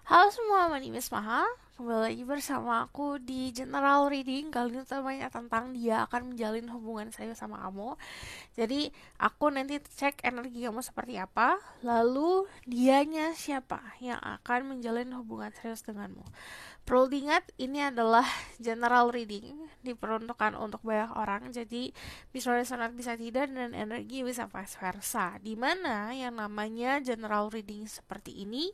Halo semua, my name is Maha. Kembali lagi bersama aku di General Reading. Kali ini temanya tentang dia akan menjalin hubungan serius sama kamu. Jadi, aku nanti cek energi kamu seperti apa, lalu dianya siapa yang akan menjalin hubungan serius denganmu. Perlu diingat, ini adalah general reading, diperuntukkan untuk banyak orang, jadi bisa resonate bisa tidak, dan energi bisa vice versa. Dimana yang namanya general reading seperti ini,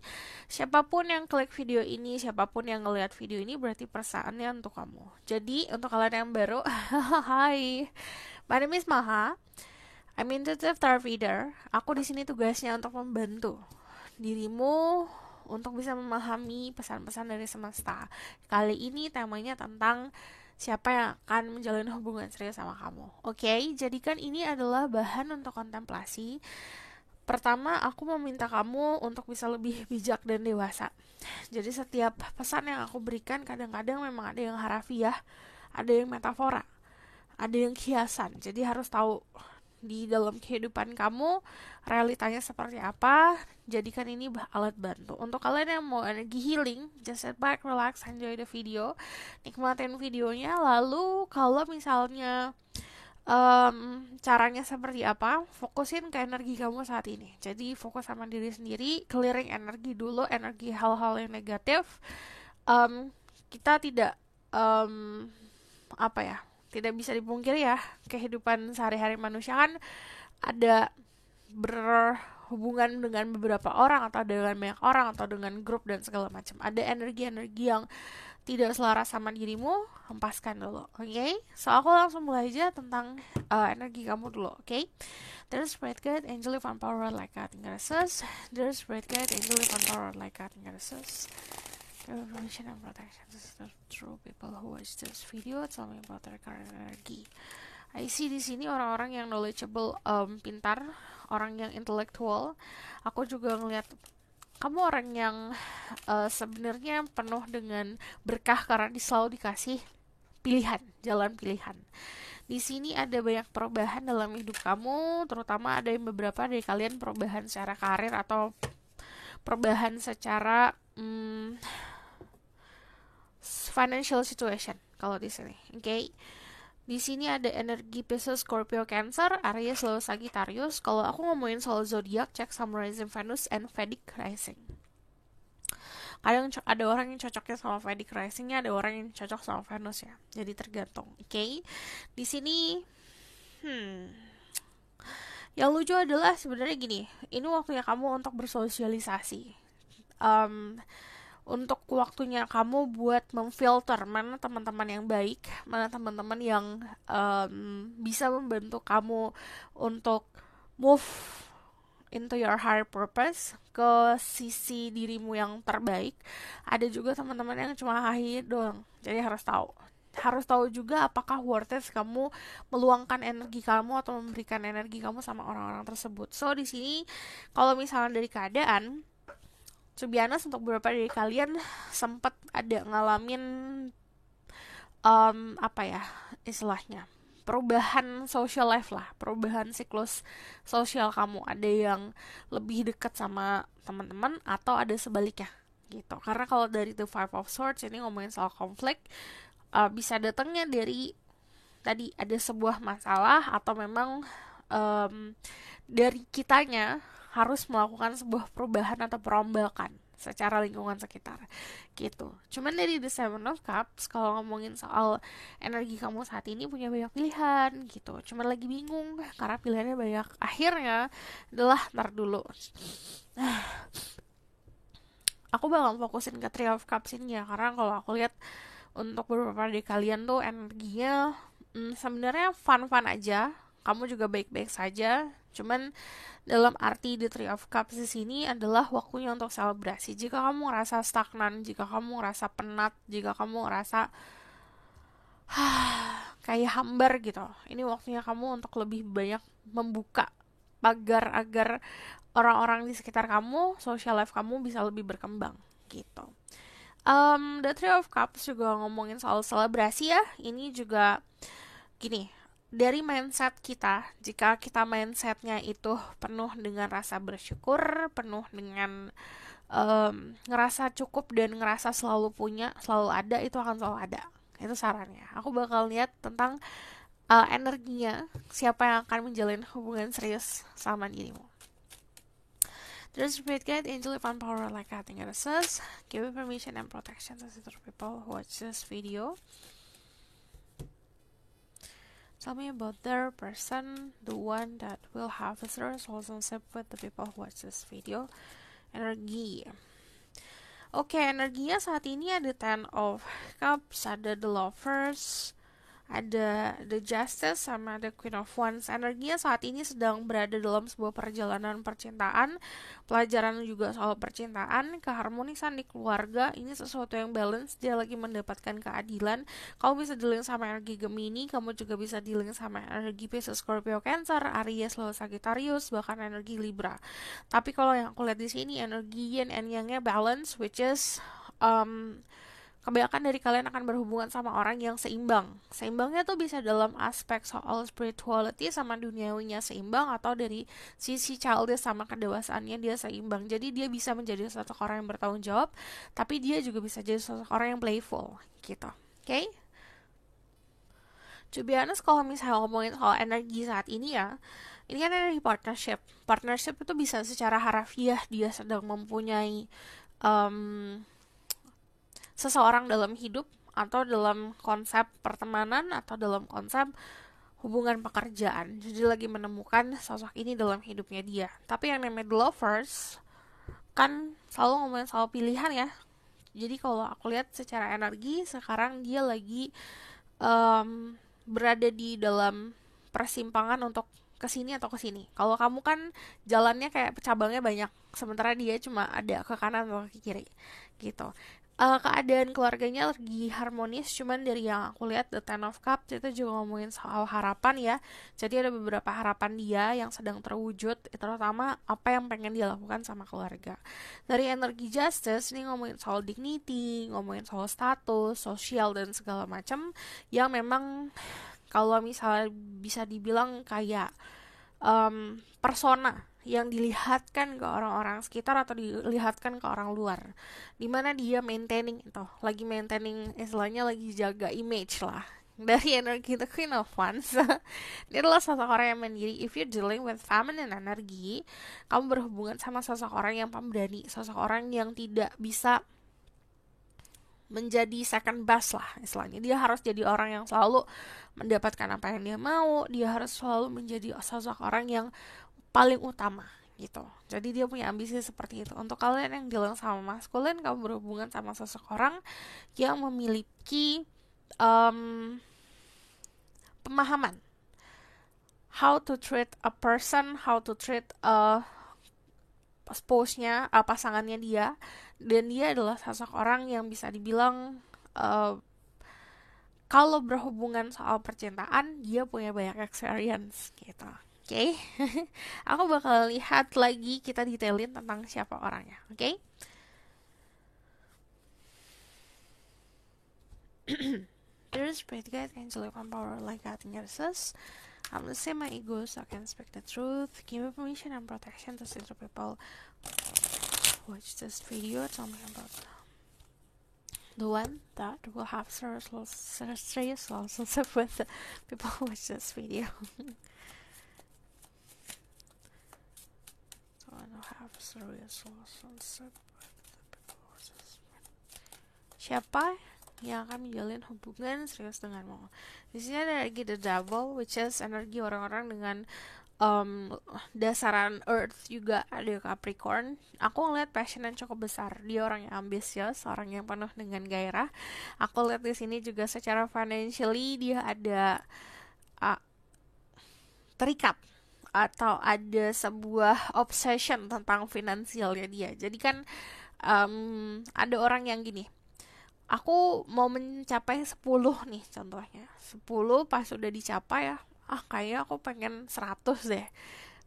siapapun yang klik video ini, siapapun yang ngelihat video ini, berarti perasaannya untuk kamu. Jadi, untuk kalian yang baru, hai, my name is Maha. I'm intuitive tarot reader. Aku di sini tugasnya untuk membantu dirimu untuk bisa memahami pesan-pesan dari semesta. Kali ini temanya tentang siapa yang akan menjalin hubungan serius sama kamu. Oke, jadikan ini adalah bahan untuk kontemplasi. Pertama, aku meminta kamu untuk bisa lebih bijak dan dewasa. Jadi setiap pesan yang aku berikan kadang-kadang memang ada yang harafiah, ada yang metafora, ada yang kiasan. Jadi harus tahu di dalam kehidupan kamu realitanya seperti apa. Jadikan ini alat bantu untuk kalian yang mau energi healing. Just sit back, relax, enjoy the video, nikmatin videonya. Lalu kalau misalnya caranya seperti apa, fokusin ke energi kamu saat ini. Jadi fokus sama diri sendiri, clearing energi dulu, energi hal-hal yang negatif. Kita tidak um, apa ya, tidak bisa dipungkiri ya, kehidupan sehari-hari manusia kan ada berhubungan dengan beberapa orang atau dengan banyak orang atau dengan grup dan segala macam. Ada energi-energi yang tidak selaras sama dirimu, hempaskan dulu, oke? Okay? So aku langsung mulai aja tentang energi kamu dulu, oke? Okay? There's spirit guide, angel of power like God goddesses. There's spirit guide, angel of power like God goddesses. Information and protection. This is the true people who watch this video. Tell me about their current energy. I see di sini orang-orang yang knowledgeable, pintar, orang yang intelektual. Aku juga ngelihat kamu orang yang sebenarnya penuh dengan berkah karena selalu dikasih pilihan, jalan pilihan. Di sini ada banyak perubahan dalam hidup kamu, terutama ada yang beberapa dari kalian perubahan secara karir atau perubahan secara financial situation kalau di sini. Oke. Okay? Di sini ada energi Pisces, Scorpio, Cancer, Aries, Leo, Sagittarius. Kalau aku ngomongin soal zodiak, cek Sun, Rising, Venus, and Vedic Rising. Kadang ada orang yang cocoknya sama Vedic Risingnya, ada orang yang cocok sama Venus ya. Jadi tergantung. Oke. Okay? Di sini yang lucu adalah sebenarnya gini, ini waktunya kamu untuk bersosialisasi. Untuk waktunya kamu buat memfilter mana teman-teman yang baik, mana teman-teman yang bisa membantu kamu untuk move into your higher purpose, ke sisi dirimu yang terbaik. Ada juga teman-teman yang cuma hahi doang. Jadi harus tahu juga apakah worth it kamu meluangkan energi kamu atau memberikan energi kamu sama orang-orang tersebut. So di sini kalau misalnya dari keadaan, to be honest, untuk beberapa dari kalian sempat ada ngalamin apa ya istilahnya, perubahan social life lah, perubahan siklus sosial kamu. Ada yang lebih dekat sama teman-teman atau ada sebaliknya gitu. Karena kalau dari The Five of Swords ini ngomongin soal konflik, bisa datangnya dari tadi ada sebuah masalah atau memang dari kitanya harus melakukan sebuah perubahan atau perombakan secara lingkungan sekitar gitu. Cuman dari The Seven of Cups, kalau ngomongin soal energi kamu saat ini punya banyak pilihan gitu, cuman lagi bingung karena pilihannya banyak. Akhirnya adalah ntar dulu, aku bakal fokusin ke Three of Cups ini ya, karena kalau aku lihat untuk beberapa dari kalian tuh energinya sebenarnya fun-fun aja, kamu juga baik-baik saja. Cuman dalam arti The Three of Cups di sini adalah waktunya untuk selebrasi. Jika kamu ngerasa stagnan, jika kamu ngerasa penat, jika kamu ngerasa kayak hambar gitu, ini waktunya kamu untuk lebih banyak membuka pagar agar orang-orang di sekitar kamu, social life kamu bisa lebih berkembang gitu. The Three of Cups juga ngomongin soal selebrasi ya. Ini juga gini, dari mindset kita, jika kita mindsetnya itu penuh dengan rasa bersyukur, penuh dengan ngerasa cukup dan ngerasa selalu punya, selalu ada, itu akan selalu ada. Itu sarannya. Aku bakal lihat tentang energinya, siapa yang akan menjalin hubungan serius sama dirimu. There's great guide, angel if power like cutting it says, give me permission and protection to other people who watch this video. Tell me about their person, the one that will have a serious relationship with the people who watch this video. Energi. Oke, energinya saat ini ada Ten of Cups, ada The Lovers, ada The Justice, sama ada Queen of Wands. Energinya saat ini sedang berada dalam sebuah perjalanan percintaan, pelajaran juga soal percintaan, keharmonisan di keluarga. Ini sesuatu yang balance, dia lagi mendapatkan keadilan. Kamu bisa dealing sama energi Gemini, kamu juga bisa dealing sama energi Pisces, Scorpio, Cancer, Aries, Leo, Sagittarius, bahkan energi Libra. Tapi kalau yang aku lihat di sini energi yin and yang-nya balance, which is kebanyakan dari kalian akan berhubungan sama orang yang seimbang. Seimbangnya tuh bisa dalam aspek soal spirituality sama duniawinya seimbang, atau dari sisi childish sama kedewasaannya dia seimbang. Jadi dia bisa menjadi sosok orang yang bertanggung jawab, tapi dia juga bisa jadi sosok orang yang playful gitu. Oke? To be honest, kalau misalnya ngomongin soal energi saat ini ya, ini kan energi partnership. Partnership itu bisa secara harafiah dia sedang mempunyai seseorang dalam hidup, atau dalam konsep pertemanan, atau dalam konsep hubungan pekerjaan. Jadi lagi menemukan sosok ini dalam hidupnya dia. Tapi yang namanya The Lovers kan selalu ngomongin soal pilihan ya. Jadi kalau aku lihat secara energi sekarang dia lagi berada di dalam persimpangan untuk kesini atau kesini. Kalau kamu kan jalannya kayak cabangnya banyak, sementara dia cuma ada ke kanan atau ke kiri gitu. Keadaan keluarganya lagi harmonis, cuman dari yang aku lihat The Ten of Cups itu juga ngomongin soal harapan ya. Jadi ada beberapa harapan dia yang sedang terwujud, terutama apa yang pengen dia lakukan sama keluarga. Dari energi Justice ini ngomongin soal dignity, ngomongin soal status sosial dan segala macam, yang memang kalau misalnya bisa dibilang kayak persona yang dilihatkan ke orang-orang sekitar atau dilihatkan ke orang luar, dimana dia maintaining itu, lagi maintaining, istilahnya lagi jaga image lah. Dari energi The Queen of Wands dia adalah sosok orang yang mandiri. If you're dealing with feminine energy, kamu berhubungan sama sosok orang yang pemberani, sosok orang yang tidak bisa menjadi second best lah istilahnya. Dia harus jadi orang yang selalu mendapatkan apa yang dia mau, dia harus selalu menjadi sosok orang yang paling utama gitu. Jadi dia punya ambisi seperti itu. Untuk kalian yang dealing sama maskulin, kamu berhubungan sama seseorang yang memiliki pemahaman how to treat a person, how to treat spouse-nya, pasangannya dia. Dan dia adalah sosok orang yang bisa dibilang kalau berhubungan soal percintaan, dia punya banyak experience gitu. Oke, aku bakal lihat lagi, kita detailin tentang siapa orangnya. Oke, there's great guide, angel of power like God in yourself. I'm gonna say my ego so I can speak the truth. Give me permission and protection to see the people watch this video. Tell me about the one that will have serious relationship with the people who watch this video. Have serious relationship with the people who watch this video. Siapa yang akan menjalin hubungan serius denganmu? Di sini ada energi The Devil, which is energi orang-orang dengan dasaran Earth, juga ada Capricorn. Aku ngeliat passion yang cukup besar. Dia orang yang ambisius, orang yang penuh dengan gairah. Aku lihat di sini juga secara financially dia ada terikat atau ada sebuah obsession tentang finansialnya dia. Jadi kan ada orang yang gini, aku mau mencapai 10 nih contohnya, 10 pas udah dicapai ya, kayaknya aku pengen 100 deh,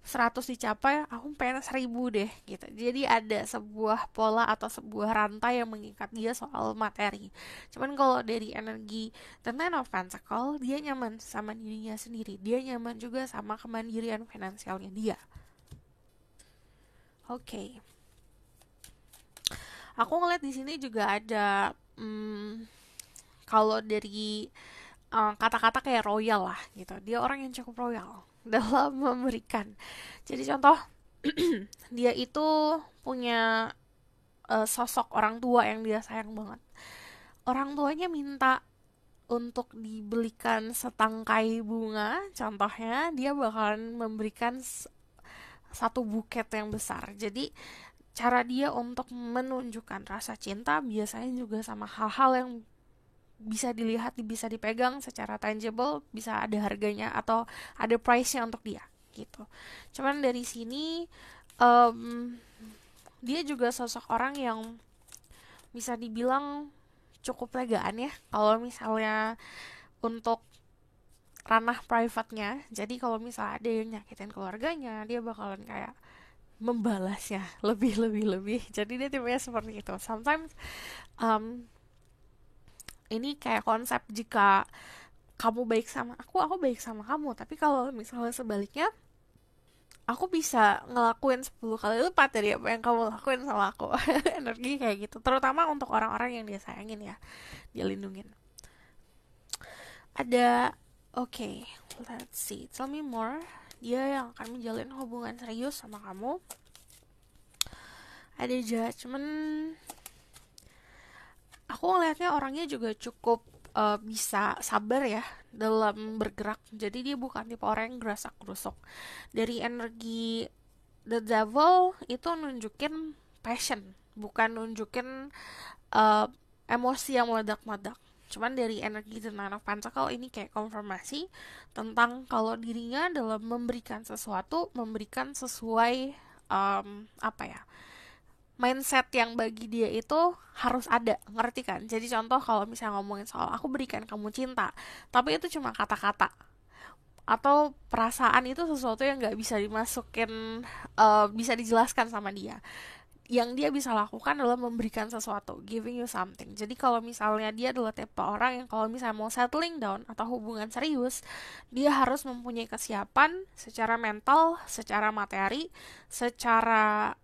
100 dicapai, aku pengen 1000 deh gitu. Jadi ada sebuah pola atau sebuah rantai yang mengikat dia soal materi. Cuman kalau dari energi The Nine of Pentacles, dia nyaman sama dirinya sendiri, dia nyaman juga sama kemandirian finansialnya dia. Oke. Aku ngeliat di sini juga ada kalau dari kata-kata kayak royal lah gitu. Dia orang yang cukup royal dalam memberikan. Jadi contoh dia itu punya sosok orang tua yang dia sayang banget. Orang tuanya minta untuk dibelikan setangkai bunga, contohnya dia bakalan memberikan satu buket yang besar. Jadi cara dia untuk menunjukkan rasa cinta biasanya juga sama hal-hal yang bisa dilihat, bisa dipegang secara tangible, bisa ada harganya atau ada price-nya untuk dia gitu. Cuman dari sini um, dia juga sosok orang yang bisa dibilang cukup legaan ya kalau misalnya untuk ranah private-nya. Jadi kalau misalnya ada yang nyakitin keluarganya, dia bakalan kayak membalasnya lebih lebih lebih. Jadi dia tipenya seperti itu. Sometimes um, ini kayak konsep jika kamu baik sama aku baik sama kamu. Tapi kalau misalnya sebaliknya, aku bisa ngelakuin 10 kali lipat dari apa yang kamu lakuin sama aku. Energi kayak gitu. Terutama untuk orang-orang yang dia sayangin ya, dia lindungin. Ada, oke, let's see. Tell me more. Dia yang akan menjalin hubungan serius sama kamu. Ada judgment. Aku ngelihatnya orangnya juga cukup bisa sabar ya dalam bergerak. Jadi dia bukan tipe orang yang gerasak gerusuk. Dari energi the devil itu nunjukin passion, bukan nunjukin uh, emosi yang meledak-meledak. Cuman dari energi The Nine of Pentacles ini kayak konfirmasi tentang kalau dirinya dalam memberikan sesuatu, memberikan sesuai apa ya, mindset yang bagi dia itu harus ada, ngerti kan? Jadi contoh kalau misalnya ngomongin soal aku berikan kamu cinta, tapi itu cuma kata-kata atau perasaan, itu sesuatu yang nggak bisa dimasukin, bisa dijelaskan sama dia. Yang dia bisa lakukan adalah memberikan sesuatu, giving you something. Jadi kalau misalnya dia adalah tipe orang yang kalau misalnya mau settling down atau hubungan serius, dia harus mempunyai kesiapan secara mental, secara materi, secara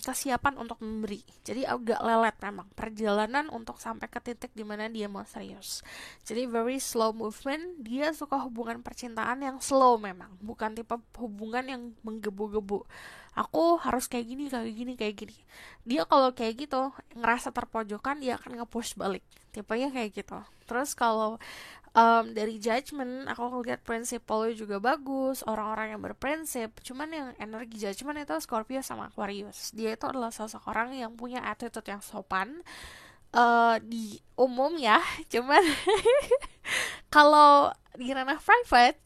kesiapan untuk memberi. Jadi agak lelet memang perjalanan untuk sampai ke titik dimana dia mau serius. Jadi very slow movement. Dia suka hubungan percintaan yang slow memang, bukan tipe hubungan yang menggebu-gebu. Aku harus kayak gini, kayak gini, kayak gini. Dia kalau kayak gitu ngerasa terpojokan, dia akan nge-push balik. Tipenya kayak gitu. Terus kalau dari judgment, aku lihat prinsipnya juga bagus, orang-orang yang berprinsip. Cuman yang energi judgment itu Scorpio sama Aquarius. Dia itu adalah sosok orang yang punya attitude yang sopan di umum ya. Cuman kalau di ranah private,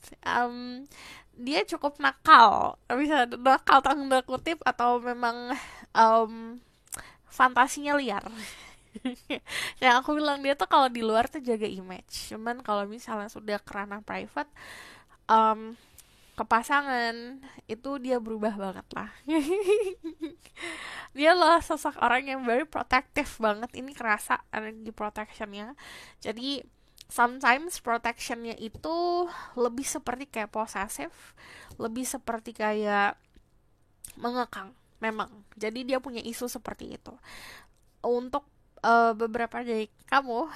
dia cukup nakal, bisa nakal tanda kutip, atau memang um, fantasinya liar. Yang aku bilang dia tuh kalau di luar tuh jaga image, cuman kalau misalnya sudah ke ranah private, um, ke pasangan, itu dia berubah banget lah. Dia lah sosok orang yang very protective banget, ini kerasa energi protectionnya. Jadi sometimes protectionnya itu lebih seperti kayak posesif, lebih seperti kayak mengekang memang. Jadi dia punya isu seperti itu. Untuk beberapa dari kamu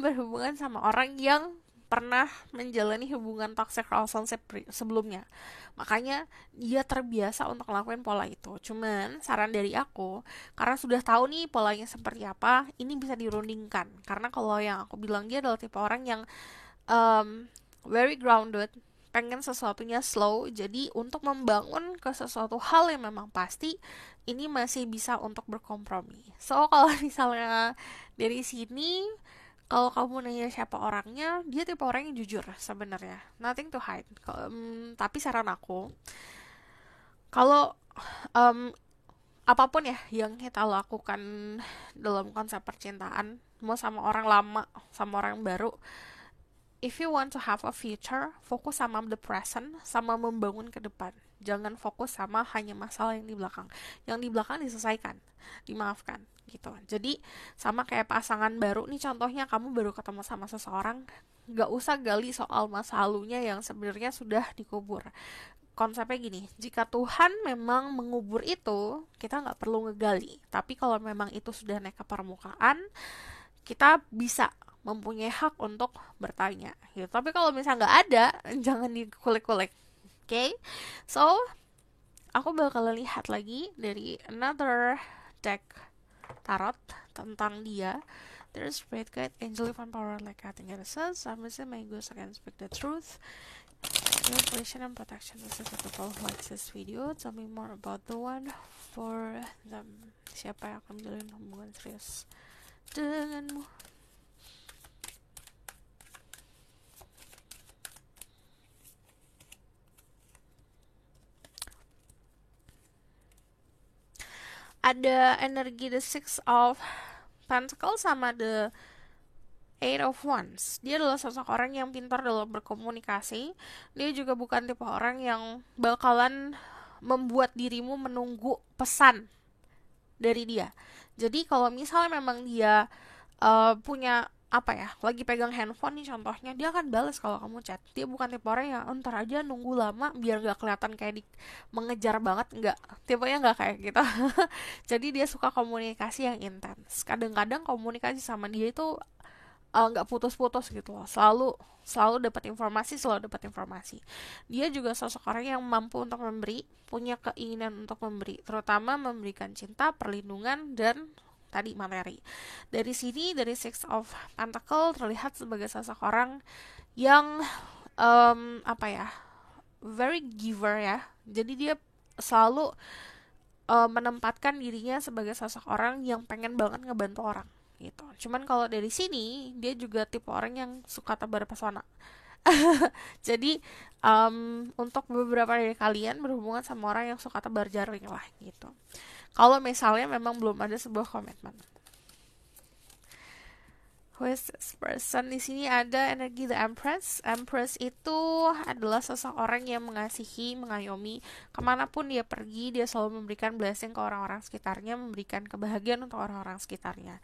berhubungan sama orang yang pernah menjalani hubungan toxic relationship sebelumnya. Makanya dia terbiasa untuk ngelakuin pola itu. Cuman saran dari aku, karena sudah tahu nih polanya seperti apa, ini bisa dirundingkan. Karena kalau yang aku bilang, dia adalah tipe orang yang very grounded, pengen sesuatunya slow. Jadi untuk membangun ke sesuatu hal yang memang pasti, ini masih bisa untuk berkompromi. So kalau misalnya dari sini, kalau kamu nanya siapa orangnya, dia tipe orang yang jujur sebenarnya, nothing to hide. Tapi saran aku, kalau um, apapun ya yang kita lakukan dalam konsep percintaan, mau sama orang lama, sama orang baru, if you want to have a future, fokus sama the present, sama membangun ke depan. Jangan fokus sama hanya masalah yang di belakang. Yang di belakang diselesaikan, dimaafkan gitu. Jadi sama kayak pasangan baru nih, contohnya kamu baru ketemu sama seseorang, gak usah gali soal masa lalunya yang sebenarnya sudah dikubur. konsepnya gini, jika Tuhan memang mengubur itu, kita nggak perlu ngegali. Tapi kalau memang itu sudah naik ke permukaan, kita bisa mempunyai hak untuk bertanya gitu. Tapi kalau misalnya nggak ada, jangan dikulik-kulik. Oke, okay? So aku bakal lihat lagi dari another deck tarot tentang dia. There's Spirit Guide, Angel Divine Power, like I think it says. I'm missing my ghost, I can speak the truth. Information and protection. This is the people who likes this video. Tell me more about the one for them. Siapa yang akan menjalin hubungan serius denganmu? Ada energi the Six of Pentacles sama the Eight of Wands. Dia adalah sosok orang yang pintar dalam berkomunikasi. Dia juga bukan tipe orang yang bakalan membuat dirimu menunggu pesan dari dia. Jadi kalau misalnya memang dia punya apa ya, lagi pegang handphone nih contohnya, dia akan balas kalau kamu chat. Dia bukan tipe orang yang ntar aja nunggu lama biar gak kelihatan kayak mengejar banget, enggak. Tipenya nggak kayak gitu. Jadi dia suka komunikasi yang intens. Kadang-kadang komunikasi sama dia itu nggak putus-putus gitu loh. Selalu dapat informasi. Dia juga sosok orang yang mampu untuk memberi, punya keinginan untuk memberi, terutama memberikan cinta, perlindungan, dan tadi materi. Dari sini, dari Six of Pentacles terlihat sebagai sosok orang yang apa ya, very giver ya. Jadi dia selalu menempatkan dirinya sebagai sosok orang yang pengen banget ngebantu orang gitu. Cuman kalau dari sini dia juga tipe orang yang suka tebar pesona. Jadi untuk beberapa dari kalian berhubungan sama orang yang suka tebar jaring lah gitu. Kalau misalnya memang belum ada sebuah komitmen. Who is this person? Di sini ada energi the Empress. Empress itu adalah seseorang yang mengasihi, mengayomi. Kemanapun dia pergi, dia selalu memberikan blessing ke orang-orang sekitarnya, memberikan kebahagiaan untuk orang-orang sekitarnya.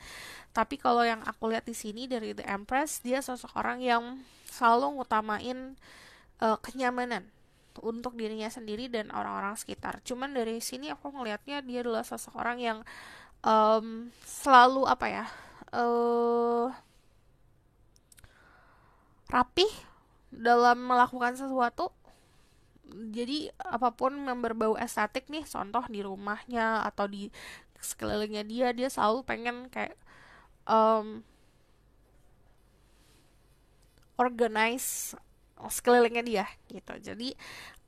Tapi kalau yang aku lihat di sini dari the Empress, dia sosok orang yang selalu ngutamain kenyamanan untuk dirinya sendiri dan orang-orang sekitar. Cuman dari sini aku ngelihatnya dia adalah seseorang yang selalu apa ya, rapih dalam melakukan sesuatu. Jadi apapun yang berbau estetik nih, contoh di rumahnya atau di sekelilingnya dia selalu pengen kayak organize sekelilingnya dia gitu. Jadi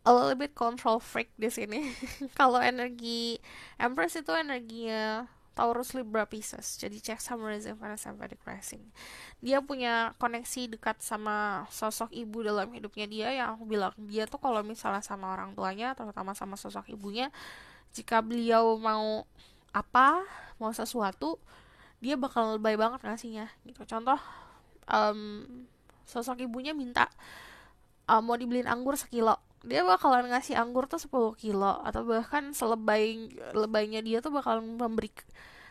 a little bit control freak di sini. Kalau energi Empress itu energinya Taurus Libra Pisces. Jadi check summarizing Venus and Vedic rising. Dia punya koneksi dekat sama sosok ibu dalam hidupnya dia, yang aku bilang dia tuh kalau misalnya sama orang tuanya, terutama sama sosok ibunya, jika beliau mau apa, mau sesuatu, dia bakal lebay banget ngasihnya gitu. Contoh sosok ibunya minta mau dibeliin anggur 1 kilo, dia bakalan ngasih anggur tuh 10 kilo, atau bahkan lebaynya dia tuh bakalan memberi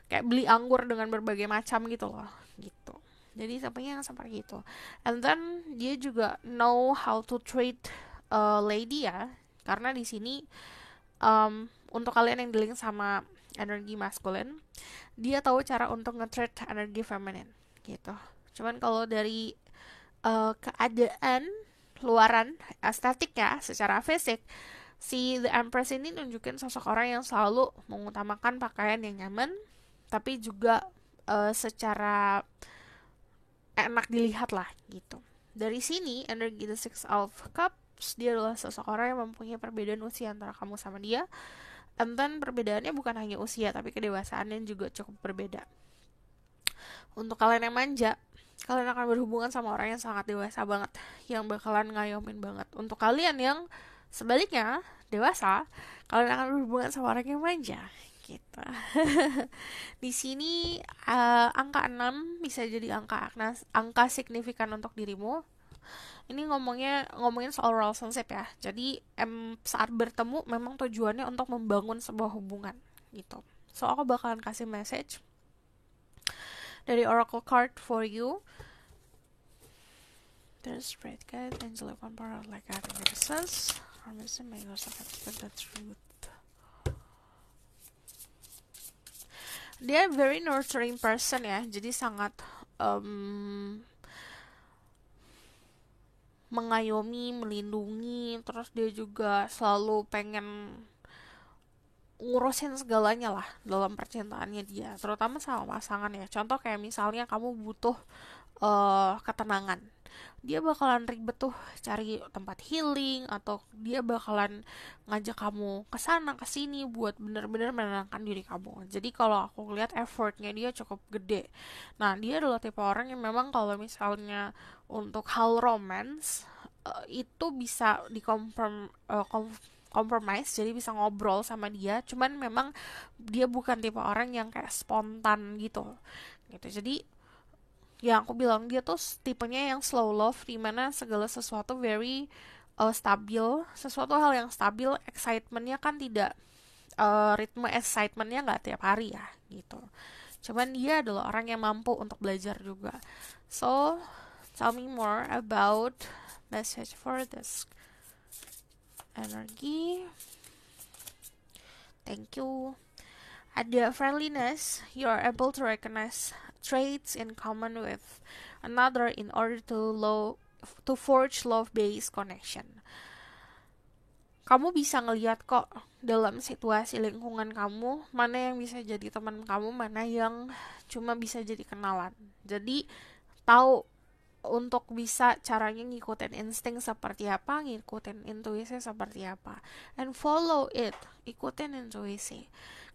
kayak beli anggur dengan berbagai macam gitu loh gitu. Jadi sampainya yang seperti itu. And then dia juga know how to treat a lady ya, karena di sini untuk kalian yang dealing sama energi maskulin, dia tahu cara untuk nge-treat energi feminin gitu. Cuman kalau dari keadaan luaran estetik ya, secara fisik, si The Empress ini nunjukin sosok orang yang selalu mengutamakan pakaian yang nyaman, tapi juga secara enak dilihat lah gitu. Dari sini energi The Six of Cups, dia adalah sosok orang yang mempunyai perbedaan usia antara kamu sama dia. And then perbedaannya bukan hanya usia, tapi kedewasaannya juga cukup berbeda. Untuk kalian yang manja, kalian akan berhubungan sama orang yang sangat dewasa banget, yang bakalan ngayomin banget. Untuk kalian yang sebaliknya dewasa, kalian akan berhubungan sama orang yang manja gitu. Di sini angka 6 bisa jadi angka signifikan untuk dirimu. Ini ngomongin soal relationship ya. Jadi saat bertemu memang tujuannya untuk membangun sebuah hubungan gitu. So aku bakalan kasih message dari Oracle card for you. There's Spirit Guide, Angel Divine Power, like I think it says. promising make yourself expect the truth. Dia very nurturing person ya, jadi sangat mengayomi, melindungi, terus dia juga selalu pengen ngurusin segalanya lah dalam percintaannya dia, terutama sama pasangan ya. Contoh kayak misalnya kamu butuh ketenangan, dia bakalan ribet tuh cari tempat healing, atau dia bakalan ngajak kamu ke sana ke sini buat bener-bener menenangkan diri kamu. Jadi kalau aku lihat effortnya dia cukup gede. Nah, dia adalah tipe orang yang memang kalau misalnya untuk hal romance itu bisa compromise, jadi bisa ngobrol sama dia, cuman memang dia bukan tipe orang yang kayak spontan gitu. Jadi ya aku bilang dia tuh tipenya yang slow love, dimana segala sesuatu very stabil, sesuatu hal yang stabil, excitementnya kan tidak ritme excitementnya nggak tiap hari ya gitu. Cuman dia adalah orang yang mampu untuk belajar juga. So tell me more about message for this energy. Thank you. Ada friendliness, you are able to recognize traits in common with another in order to forge love-based connection. Kamu bisa ngelihat kok dalam situasi lingkungan kamu, mana yang bisa jadi teman kamu, mana yang cuma bisa jadi kenalan. Jadi tahu untuk bisa caranya ngikutin insting seperti apa, ngikutin intuisi seperti apa, and follow it, ikutin intuisi.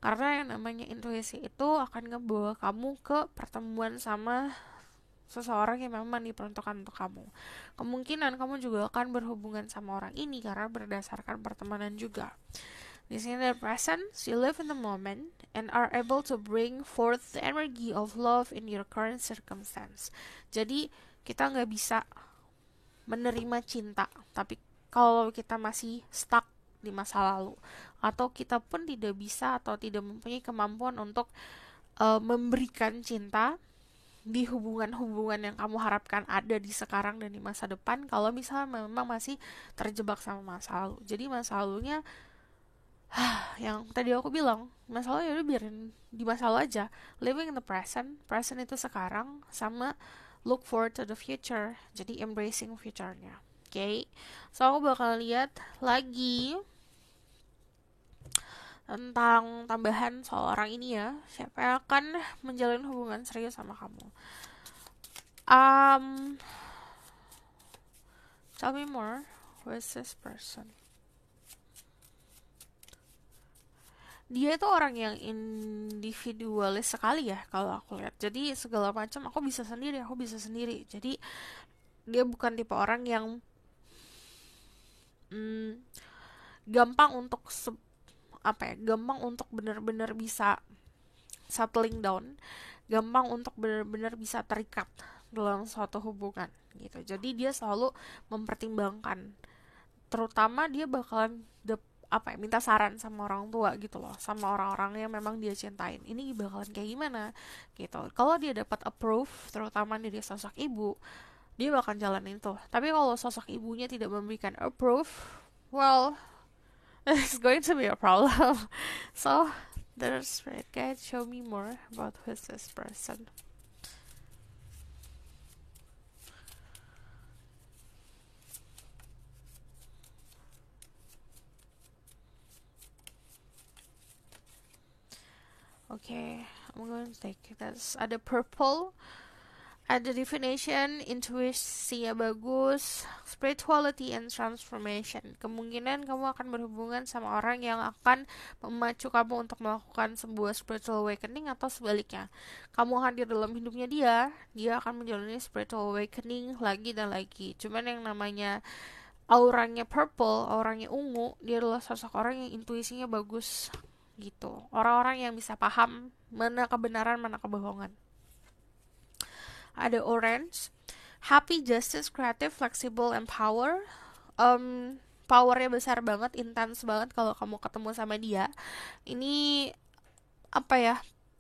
Karena yang namanya intuisi itu akan ngebawa kamu ke pertemuan sama seseorang yang memang diperuntukkan untuk kamu. Kemungkinan kamu juga akan berhubungan sama orang ini karena berdasarkan pertemanan juga. This in the present, you live in the moment and are able to bring forth the energy of love in your current circumstance. Jadi kita nggak bisa menerima cinta, tapi kalau kita masih stuck di masa lalu, atau kita pun tidak bisa atau tidak mempunyai kemampuan untuk memberikan cinta di hubungan-hubungan yang kamu harapkan ada di sekarang dan di masa depan, kalau misalnya memang masih terjebak sama masa lalu. Jadi masa lalunya yang tadi aku bilang, masa lalu ya udah biarin di masa lalu aja. Living in the present, present itu sekarang, sama look forward to the future, jadi embracing future-nya. Okay? So aku bakal lihat lagi tentang tambahan soal orang ini ya, siapa yang akan menjalin hubungan serius sama kamu. Tell me more, who is this person? Dia itu orang yang individualis sekali ya kalau aku lihat. Jadi segala macam aku bisa sendiri. Jadi dia bukan tipe orang yang gampang untuk gampang untuk benar-benar bisa settling down, gampang untuk benar-benar bisa terikat dalam suatu hubungan gitu. Jadi dia selalu mempertimbangkan, terutama dia bakalan minta saran sama orang tua gitu loh, sama orang-orang yang memang dia cintain, ini bakalan kayak gimana gitu. Kalau dia dapat approve, terutama dari sosok ibu, dia bakal jalanin tuh. Tapi kalau sosok ibunya tidak memberikan approve, well, it's going to be a problem. So there's spirit guide, show me more about who's this person. Okay, I'm going to take this. Ada purple, ada definition, intuisinya bagus, spirituality and transformation. Kemungkinan kamu akan berhubungan sama orang yang akan memacu kamu untuk melakukan sebuah spiritual awakening, atau sebaliknya. Kamu hadir dalam hidupnya dia akan menjalani spiritual awakening lagi dan lagi. Cuman yang namanya auranya purple, auranya ungu, dia adalah sosok orang yang intuisinya bagus gitu. Orang-orang yang bisa paham mana kebenaran, mana kebohongan. Ada orange, happy, justice, creative, flexible, and power. Powernya besar banget, intens banget kalau kamu ketemu sama dia. Ini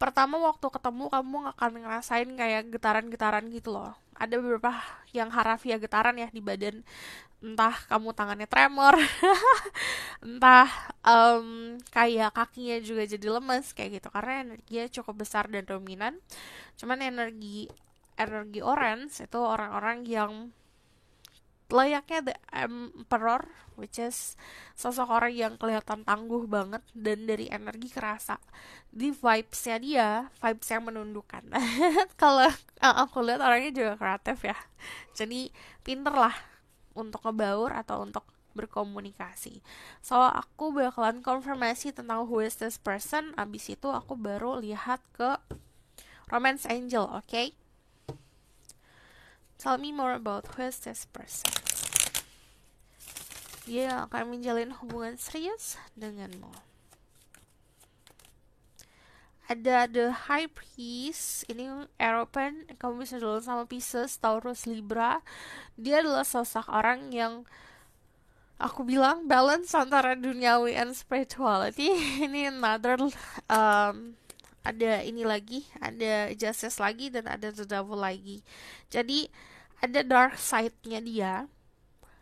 pertama waktu ketemu kamu akan ngerasain kayak getaran-getaran gitu loh. ada beberapa yang harafiah getaran ya di badan, entah kamu tangannya tremor, entah kayak kakinya juga jadi lemes kayak gitu karena energinya cukup besar dan dominan. Cuman energi energi orange itu orang-orang yang layaknya the emperor, which is sosok orang yang kelihatan tangguh banget dan dari energi kerasa di vibes-nya dia, vibes yang menundukkan. Kalau aku lihat orangnya juga kreatif ya, jadi pinter lah untuk ngebaur atau untuk berkomunikasi. So aku bakalan konfirmasi tentang who is this person, abis itu aku baru lihat ke romance angel. Okay, tell me more about who is this person. Dia akan menjalin hubungan serius denganmu. Ada the high priest, ini European, kamu bisa dulu sama Pisces, Taurus, Libra. Dia adalah sosok orang yang aku bilang balance antara duniawi and spirituality. Ini another ada ini lagi, ada justice lagi, dan ada the devil lagi. Jadi ada dark side-nya dia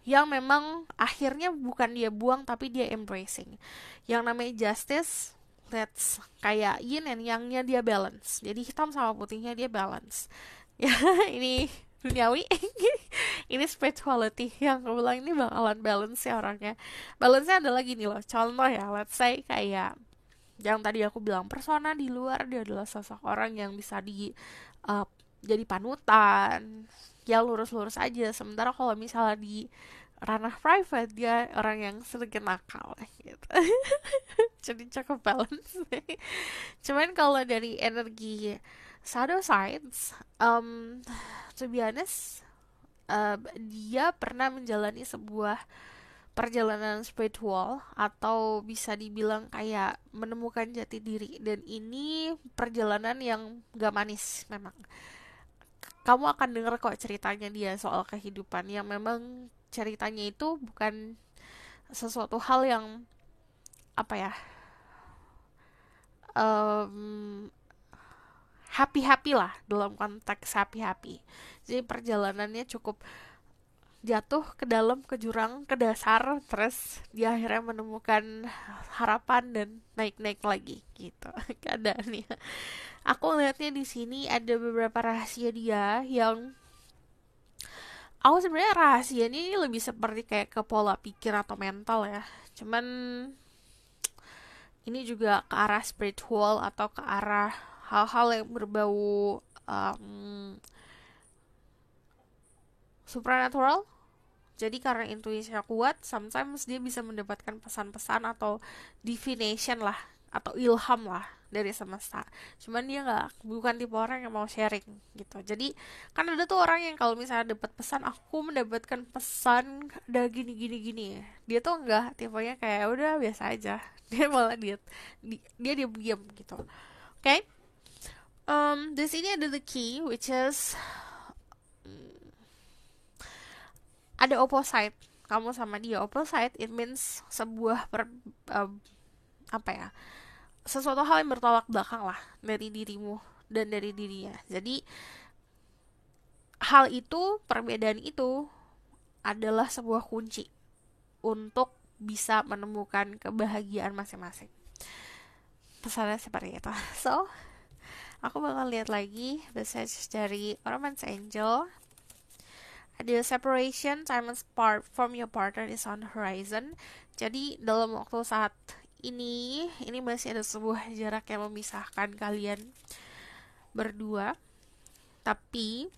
yang memang akhirnya bukan dia buang tapi dia embracing. Yang namanya justice, that's kayak yin and yang-nya dia balance. Jadi hitam sama putihnya dia balance. Ya, ini duniawi. Ini spirituality yang aku bilang ini bakalan balance ya orangnya. Balance-nya adalah gini loh. Contoh ya, let's say kayak yang tadi aku bilang, persona di luar dia adalah sosok orang yang bisa uh, jadi panutan, ya lurus-lurus aja. Sementara kalau misalnya di ranah private dia orang yang sedikit nakal gitu. Jadi cukup balance. Cuman kalau dari energi shadow sides, to be honest, dia pernah menjalani sebuah perjalanan spiritual atau bisa dibilang kayak menemukan jati diri, dan ini perjalanan yang gak manis memang. Kamu akan dengar kok ceritanya dia soal kehidupan yang memang ceritanya itu bukan sesuatu hal yang apa ya, happy happy lah, dalam konteks happy happy. Jadi perjalanannya cukup jatuh ke dalam, ke jurang, ke dasar, terus dia akhirnya menemukan harapan dan naik-naik lagi gitu keadaannya. Aku lihatnya di sini ada beberapa rahasia dia yang aku sebenarnya rahasia ini lebih seperti kayak ke pola pikir atau mental ya. Cuman ini juga ke arah spiritual atau ke arah hal-hal yang berbau supernatural. Jadi karena intuisinya kuat, sometimes dia bisa mendapatkan pesan-pesan atau divination lah, atau ilham lah dari semesta. Cuman dia bukan tipe orang yang mau sharing gitu. Jadi kan ada tuh orang yang kalau misalnya dapat pesan, aku mendapatkan pesan ada gini gini gini. Dia tuh enggak, tipenya kayak udah biasa aja. Dia malah dia diam-diam gitu. Oke. Okay? Di sini ada the key, which is ada opposite kamu sama dia. Opposite it means sebuah apa ya, sesuatu hal yang bertolak belakang lah dari dirimu dan dari dirinya. Jadi hal itu, perbedaan itu adalah sebuah kunci untuk bisa menemukan kebahagiaan masing-masing. Pesannya seperti itu. So aku bakal lihat lagi message dari Romance Angel. Ada separation, time apart from your partner is on the horizon. Jadi dalam waktu saat ini masih ada sebuah jarak yang memisahkan kalian berdua. Tapi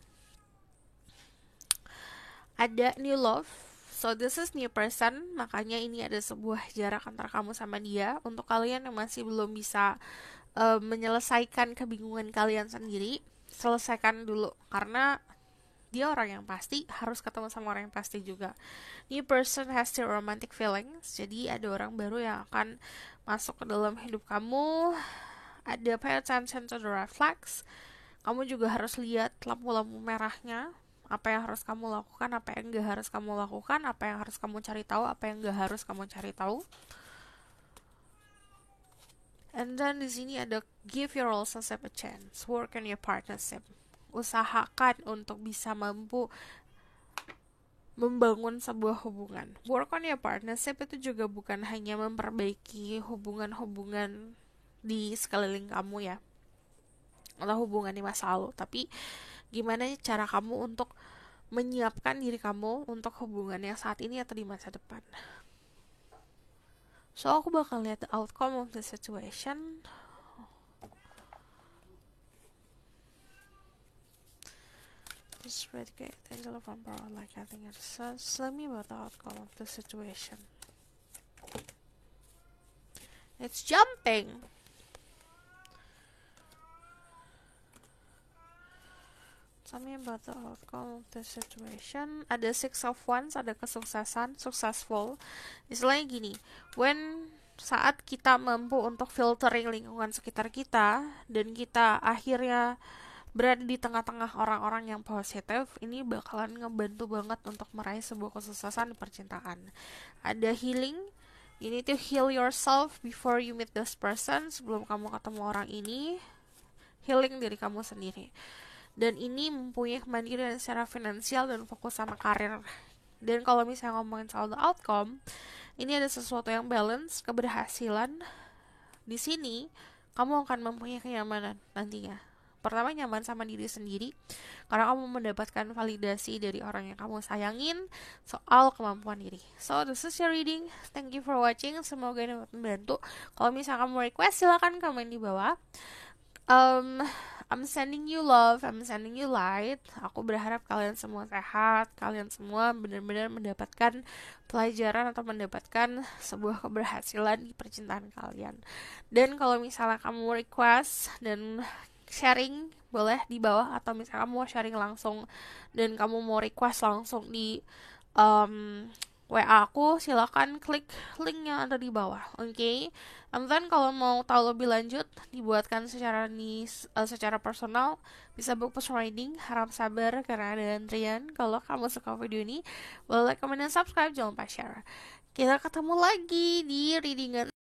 ada new love. So this is new person, makanya ini ada sebuah jarak antara kamu sama dia. Untuk kalian yang masih belum bisa menyelesaikan kebingungan kalian sendiri, selesaikan dulu, karena dia orang yang pasti, harus ketemu sama orang yang pasti juga. New person has the romantic feelings. Jadi ada orang baru yang akan masuk ke dalam hidup kamu. Ada pay attention to the red flags. Kamu juga harus lihat lampu-lampu merahnya. Apa yang harus kamu lakukan, apa yang gak harus kamu lakukan, apa yang harus kamu cari tahu, apa yang gak harus kamu cari tahu. And then di sini ada give your relationship a chance, work on your partnership. usahakan untuk bisa mampu membangun sebuah hubungan. Work on your partnership itu juga bukan hanya memperbaiki hubungan-hubungan di sekeliling kamu ya, atau hubungan di masa lalu, tapi gimana cara kamu untuk menyiapkan diri kamu untuk hubungan yang saat ini atau di masa depan. So aku bakal lihat the outcome of the situation. This red gate, angel of power, like I think it's tell me about the outcome of the situation. It's jumping. Tell me about the outcome of the situation. Ada Six of Wands, ada kesuksesan, successful. Istilahnya gini, saat kita mampu untuk filtering lingkungan sekitar kita dan kita akhirnya berada di tengah-tengah orang-orang yang positif, ini bakalan ngebantu banget untuk meraih sebuah kesuksesan di percintaan. Ada healing, you need to heal yourself before you meet this person. Sebelum kamu ketemu orang ini, healing diri kamu sendiri. Dan ini mempunyai kemandirian secara finansial dan fokus sama karir. Dan kalau misalnya ngomongin soal the outcome, ini ada sesuatu yang balance, keberhasilan. Di sini kamu akan mempunyai kenyamanan nantinya. Pertama, nyaman sama diri sendiri karena kamu mendapatkan validasi dari orang yang kamu sayangin soal kemampuan diri. So this is your reading. Thank you for watching. Semoga ini membantu. Kalau misalnya kamu request, silakan komen di bawah. I'm sending you love, I'm sending you light. Aku berharap kalian semua sehat, kalian semua benar-benar mendapatkan pelajaran atau mendapatkan sebuah keberhasilan di percintaan kalian. Dan kalau misalnya kamu request dan sharing, boleh di bawah, atau misalnya kamu mau sharing langsung dan kamu mau request langsung di WA aku, silakan klik link yang ada di bawah. Oke. Dan kalau mau tahu lebih lanjut, dibuatkan secara personal, bisa book personal reading. Harap sabar karena ada antrian. Kalau kamu suka video ini, boleh like, comment, dan subscribe. Jangan lupa share. Kita ketemu lagi di readingan